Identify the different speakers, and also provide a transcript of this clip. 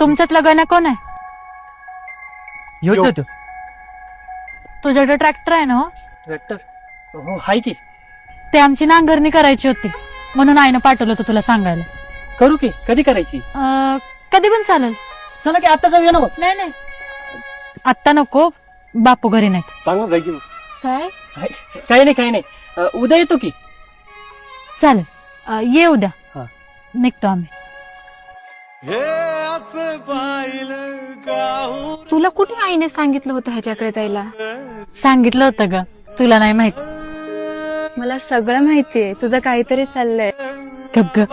Speaker 1: तुमच्यातला गण्या कोण आहे?
Speaker 2: ह्योच होतो.
Speaker 1: तुझ्याकडे ट्रॅक्टर आहे ना हो?
Speaker 3: ट्रॅक्टर हो हाय की.
Speaker 1: ते आमची नांगरणी करायची होती म्हणून आईनं पाठवलं होतं तुला सांगायला.
Speaker 3: करू की कधी करायची?
Speaker 1: कधी पण चालेल.
Speaker 3: चला की आता जाऊया ना मग.
Speaker 1: नाही नाही आत्ता नको, बापू घरी नाहीत.
Speaker 2: चांगलं जाय की मग.
Speaker 1: काय
Speaker 3: काही नाही काही नाही उद्या येतो की.
Speaker 1: चालेल ये उद्या.
Speaker 3: हा.
Speaker 1: निघतो आम्ही.
Speaker 4: तुला कुठे आईने सांगितलं होतं ह्याच्याकडे जायला?
Speaker 1: सांगितलं होतं ग, तुला नाही माहित.
Speaker 4: मला सगळं माहितीये, तुझं काहीतरी चाललंय.
Speaker 1: गप ग.